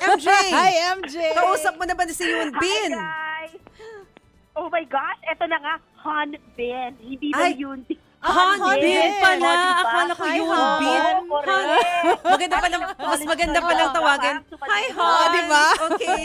MJ! Hi, MJ! Kausap mo na ba si Yoon Bin? Hi, guys! Oh my gosh, eto na nga, Han Bin. Hindi na Ay, yun. Han Bin pala. Oh, diba? Akala ko Hi, Yoon Han. Bin. Oo, correct. Maganda pa mas maganda pa lang tawagan. Hi, Han! Oh, diba? Okay.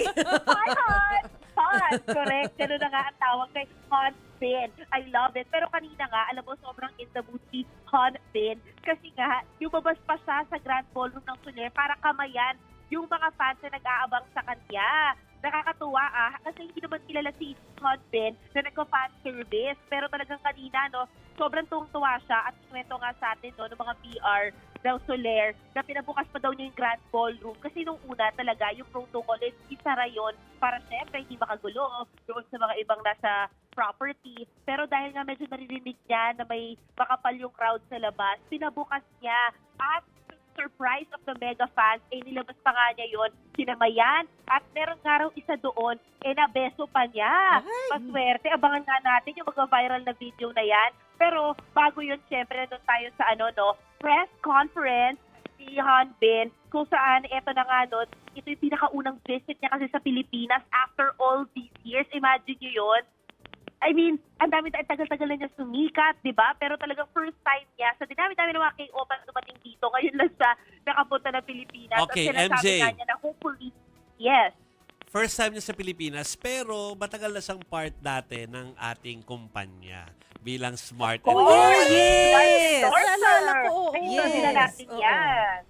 Hi, Han! Han, correct. Ganun na nga ang tawag kay Han Bin. I love it. Pero kanina nga, alam mo, sobrang in the mood si Han Bin. Kasi nga, lumabas pa siya sa Grand Ballroom ng Soler para kamayan yung mga fans na nag-aabang sa kanya. Nakakatuwa kasi hindi naman kilala si Han Bin na nagpa-fan service. Pero talagang kanina, no, sobrang tuwang-tuwa siya at kwento nga sa atin, no, ng mga PR ng Soler na pinabukas pa daw niya yung Grand Ballroom. Kasi nung una talaga, yung protocol is isara yun para syempre hindi makagulo doon sa mga ibang nasa property. Pero dahil nga medyo naririnig niya na may makapal yung crowd sa labas, pinabukas niya at surprise of the mega fans, nilabas pa nga niya yun, sinamayan, at meron nga raw isa doon, nabeso pa niya. Paswerte, abangan nga natin yung mag-viral na video na yan. Pero bago yun, syempre, nandun tayo sa press conference si Han Bin, kung saan, eto na nga nun, ito yung pinakaunang visit niya kasi sa Pilipinas after all these years. Imagine nyo yun. I mean, ang tagal-tagal na niya sumikat, di ba? Pero talagang first time niya, sa dinami-dami ng mga K-OPA na dumating dito, ngayon lang siya nakapunta ng Pilipinas. Okay, at sinasabi MJ. nga niya na hopefully, yes. First time niya sa Pilipinas, pero matagal na siyang part dati ng ating kumpanya bilang Smart and Oh, Fast. yes! Naalala ko, oo. Yes. Yes. natin Oo. yan.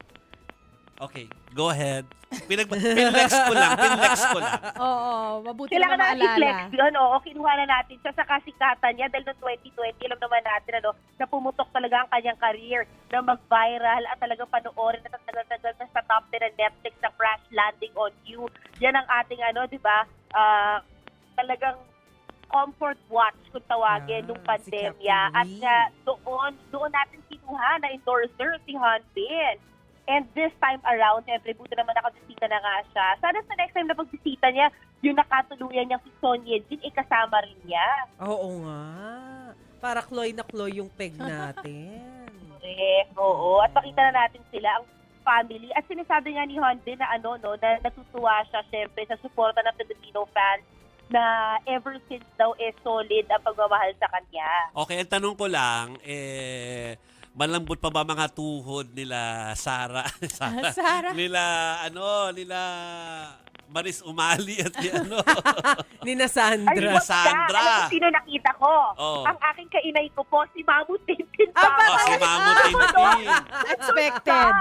Okay, go ahead. Pinlex ko lang. Oo, mabuti Kailangan naman na i-flex maalala. yun, kinuha na natin siya sa kasikatan niya dahil noong 2020, alam naman natin, na pumutok talaga ang kanyang career na mag-viral at talagang panoorin at tagal-tagal na sa top 10 ng Netflix na Crash Landing on You. Yan ang ating, di ba, talagang comfort watch kung tawagin nung Si pandemya. Captain At Lee. doon natin kinuha na endorser si Han Bin. And this time around, siyempre, buti naman nakabisita na nga siya. Sana sa next time na pagbisita niya, yung nakatuluyan niya si Sonia Jin, kasama rin niya. Oo nga. Para Chloe na Chloe yung peg natin. Correct, oo. At makita na natin sila, ang family. At sinasabi nga ni Han Bin na na natutuwa siya, siyempre, sa suporta ng Filipino fans na ever since daw solid ang pagmamahal sa kanya. Okay, ang tanong ko lang, malambot pa ba mga tuhod nila Sara? Sarah. nila Maris Umali at Nina Ay, Sandra. wag ka. Sandra. Alam mo sino nakita ko? Oh. Ang aking kainay ko po, si Mamu Tintin. Si Mamu Tintin. Expected.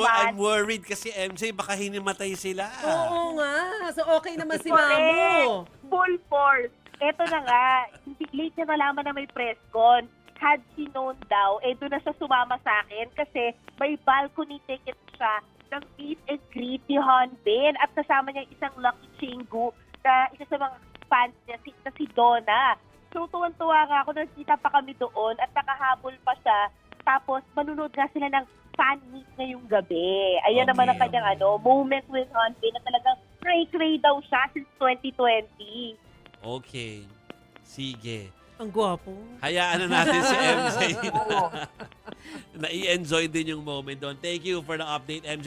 I'm worried kasi MJ, baka hinimatay sila. Oo nga. So okay naman si Correct. Mamu. Full force. Eto na nga, hindi late na malaman na may press con. Had she known daw, doon na siya sumama sa akin kasi may balcony ticket siya ng meet and greet ni Han Bin at kasama niya isang Lucky Chingu na isa sa mga fans niya, si Donna. So tuwan-tuwa nga ako, nakita pa kami doon at nakahabol pa siya. Tapos manunod nga sila ng fan meet ngayong gabi. Ayan Okay. naman ang kanyang moment with Han Bin na talagang cray-cray daw siya since 2020. Okay. Sige. Ang gwapo. Hayaan na natin si MJ na i-enjoy din yung moment doon. Thank you for the update, MJ.